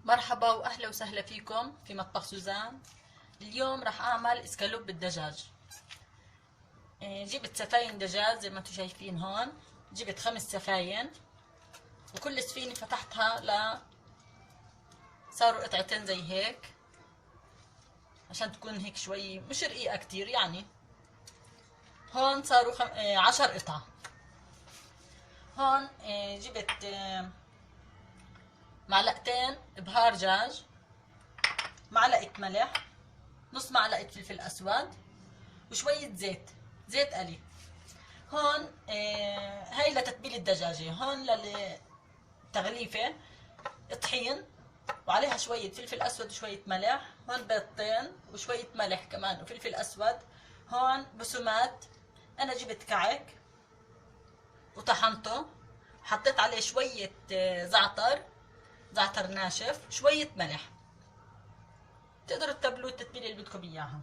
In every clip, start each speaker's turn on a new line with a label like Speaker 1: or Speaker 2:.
Speaker 1: مرحبا واهلا وسهلا فيكم في مطبخ سوزان. اليوم راح اعمل اسكالوب بالدجاج. جبت سفاين دجاج زي ما انتم شايفين هون. جبت 5 سفاين وكل سفينة فتحتها صاروا قطعتين زي هيك عشان تكون هيك شوي مش رقيقة كتير يعني. هون صاروا 10 قطعة. هون جبت معلقتين بهار دجاج، معلقة ملح، نص معلقة فلفل اسود، وشوية زيت قلي. هون هاي لتتبيل الدجاجة. هون للتغليفة طحين وعليها شوية فلفل أسود وشوية ملح. هون بيضتين وشوية ملح كمان وفلفل أسود. هون بسمات، أنا جبت كعك وطحنته، حطيت عليه شوية زعتر ناشف، شوية ملح. تقدروا تتبلوا التتبيلة اللي بدكم إياها.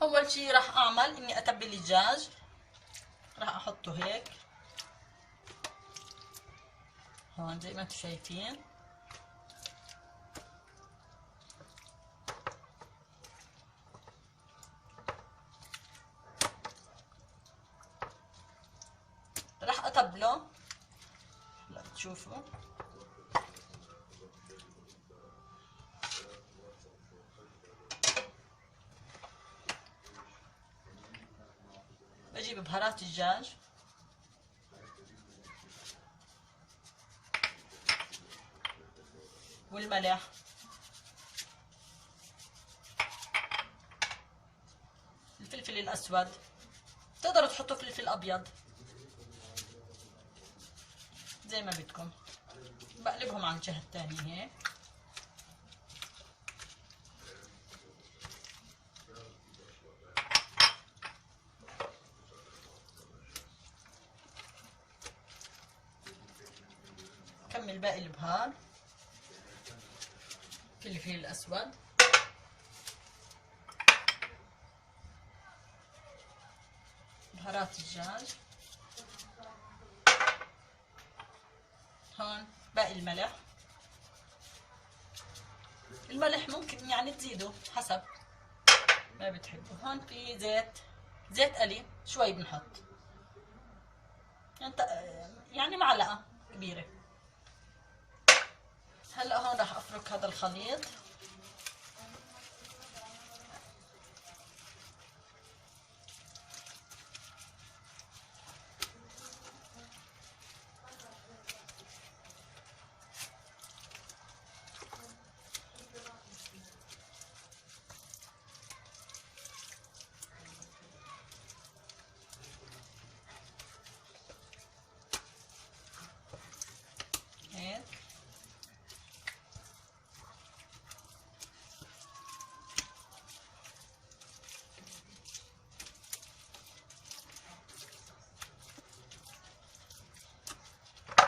Speaker 1: أول شي راح أعمل إني أتبل الدجاج. راح أحطه هيك هون زي ما انتم شايفين. راح اتبله. هلا بتشوفوا بجيب بهارات الدجاج، والملح، الفلفل الاسود، تقدروا تحطوا فلفل ابيض زي ما بدكم. بقلبهم على الجهة الثانية هيك. كمل باقي البهار، الفلفل الاسود، بهارات الدجاج. هون باقي الملح. الملح ممكن يعني تزيدوا حسب ما بتحبوا. هون في زيت قلي شوي بنحط، يعني معلقة كبيرة. هلا هون راح افرك هذا الخليط. هيك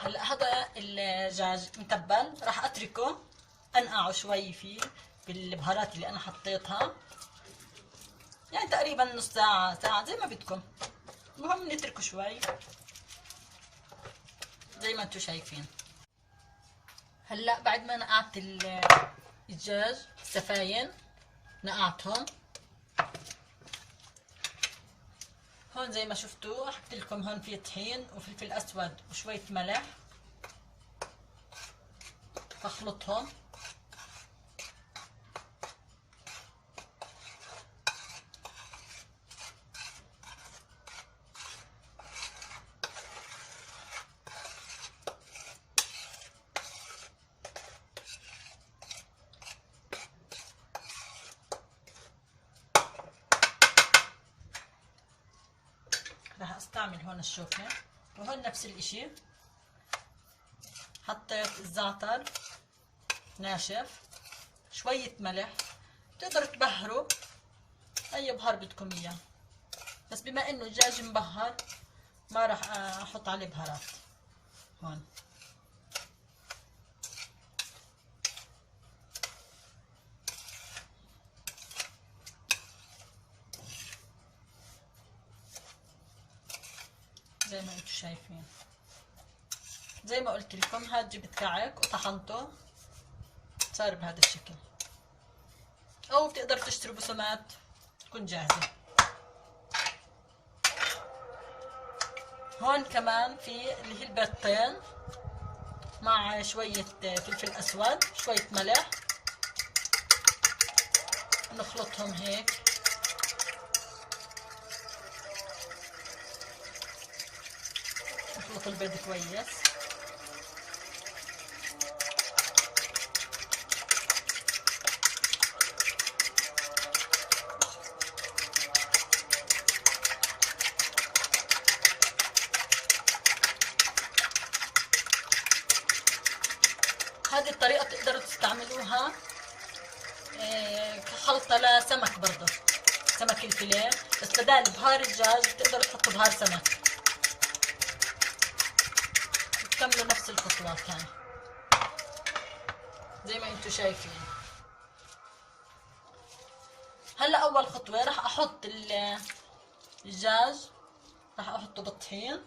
Speaker 1: هلا هذا الدجاج متبل، راح اتركه انقعه شوي فيه بالبهارات اللي انا حطيتها، يعني تقريبا نص ساعة زي ما بدكم. المهم نتركه شوي زي ما انتم شايفين. هلا بعد ما نقعت الدجاج السفاين نقعتهم. هون زي ما شفتوا حكيت لكم هون في طحين وفلفل اسود وشوية ملح، بخلطهم. راح استعمل هون الشوكة. وهون نفس الاشي، حطيت الزعتر ناشف، شوية ملح، تقدروا تبهروا اي بهار بدكم اياه، بس بما انه الدجاج مبهر ما راح احط عليه بهارات. هون زي ما انتم شايفين. زي ما قلت لكم هاد جبت كعك وطحنته صار بهذا الشكل، او بتقدروا تشتروا بسمات تكون جاهزة. هون كمان في اللي هي البيضتين مع شوية فلفل اسود، شوية ملح، نخلطهم هيك. نخلط البيض كويس. هذه الطريقة بتقدروا تستعملوها كخلطة لسمك برضه، سمك الفيليه، بس بدال بهار الدجاج بتقدروا تحطوا بهار سمك، بتكملوا نفس الخطوات هاي زي ما انتم شايفين. هلا اول خطوة راح احط الدجاج، راح احطه بالطحين.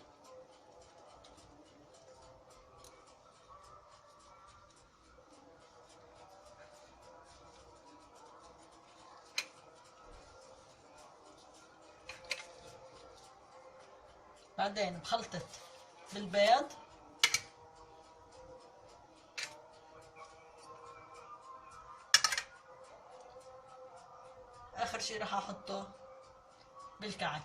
Speaker 1: بعدين بخلطت بالبيض، اخر شي راح احطه بالكعك.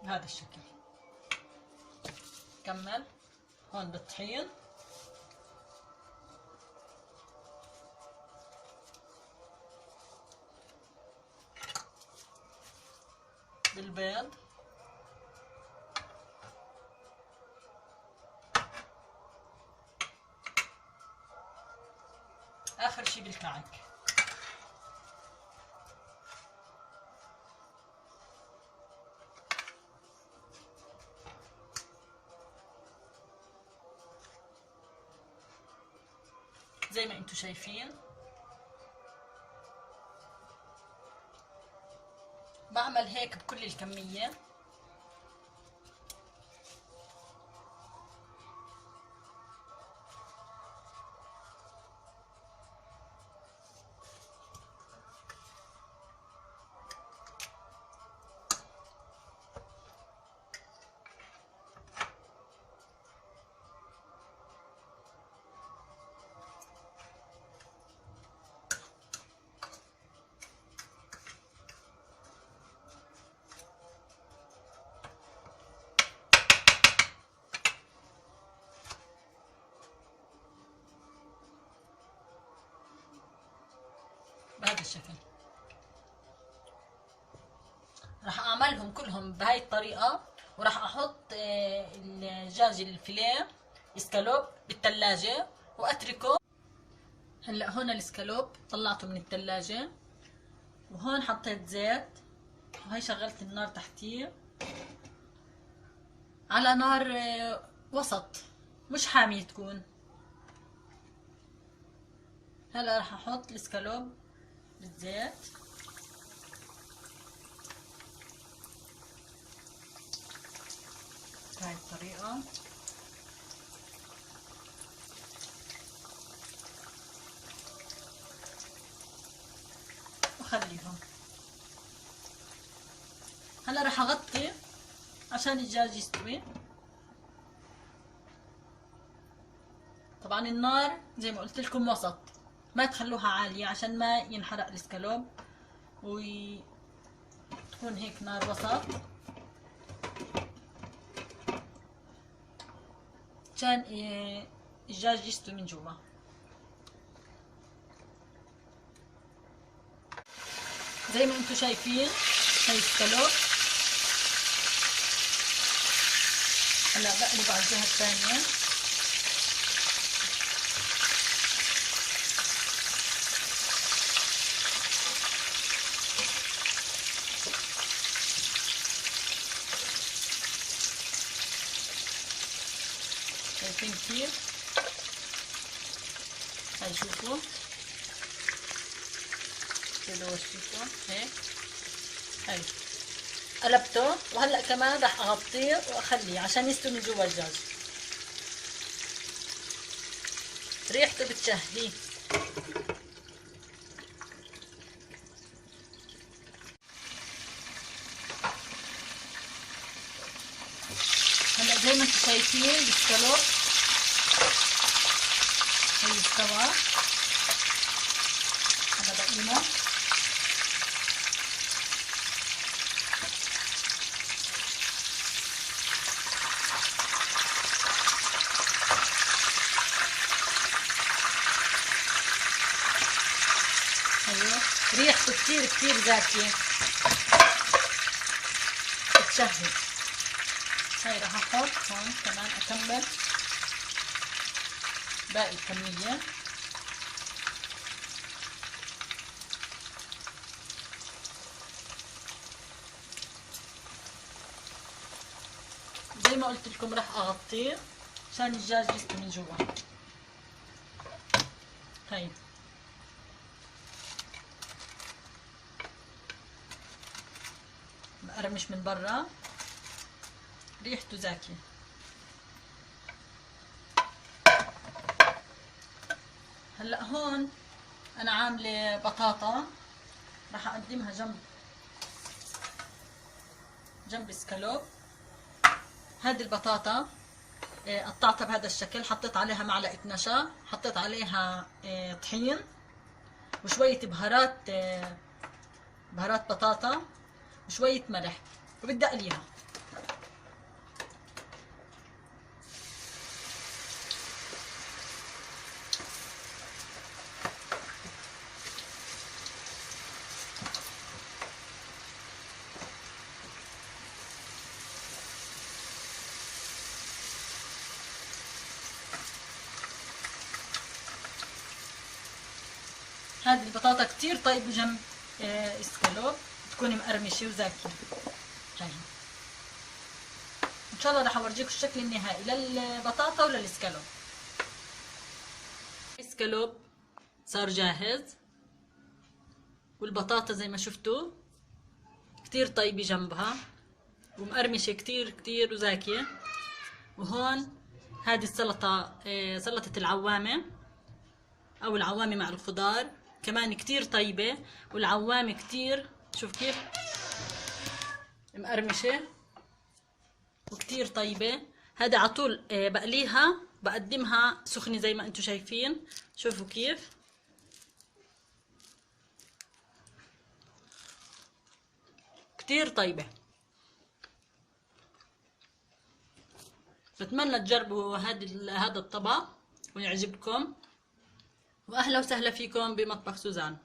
Speaker 1: بهذا الشكل. كمل هون بالطحين، بالبيض، اخر شي بالكعك. زي ما انتم شايفين بعمل هيك بكل الكمية. بهذا الشكل راح اعملهم كلهم بهاي الطريقة، وراح احط الدجاج الفيليه اسكالوب بالثلاجة واتركه. هلا هون الاسكالوب طلعته من الثلاجة، وهون حطيت زيت، وهي شغلت النار تحتيه على نار وسط، مش حامية تكون. هلا راح احط الاسكالوب بالزيت، بهاي الطريقة. وخليهم. هلا راح اغطي عشان الدجاج يستوي. طبعا النار زي ما قلت لكم وسط، ما تخلوها عالية عشان ما ينحرق الاسكالوب، وتكون هيك نار وسط عشان الدجاج يستوي من جوا. زي ما انتم شايفين هي الاسكالوب. هلا بقلب على الجهة الثانية. شايفين كيف؟ هاي شوفوا كده وشيكم هيك. هاي قلبته، وهلا كمان راح اغطيه واخليه عشان يستوي من جوا الدجاج. ريحته بتشهي. هلا زي ما انتم شايفين بالسلق هي استوى. هذا بقينا ايوه ريحته كتير كتير زاكية بتشهي. هاي راح احط هون كمان اكمل باقي الكمية. زي ما قلت لكم راح اغطيه عشان الدجاج يستوي من جوا. هاي مقرمش من برا، ريحته زاكية. هلا هون انا عامله بطاطا راح اقدمها جنب السكالوب. هذه البطاطا قطعتها بهذا الشكل، حطيت عليها معلقه نشا، حطيت عليها طحين وشويه بهارات بطاطا وشويه ملح، وبدي اقليها. هذه البطاطا كتير طيبة جنب اسكالوب، تكوني مقرمشة وزاكية. هاي ان شاء الله رح اورجيكم الشكل النهائي للبطاطا وللاسكالوب. الاسكالوب صار جاهز، والبطاطا زي ما شفتوا كتير طيبة جنبها ومقرمشة كتير كتير وزاكية. وهون هذه السلطة سلطة العوامة او العوامة مع الخضار، كمان كتير طيبة. والعوامة كتير شوف كيف مقرمشة وكتير طيبة. هذا عطول بقليها بقدمها سخنة زي ما انتم شايفين. شوفوا كيف كتير طيبة. بتمنى تجربوا هذا الطبق ويعجبكم، واهلا وسهلا فيكم بمطبخ سوزان.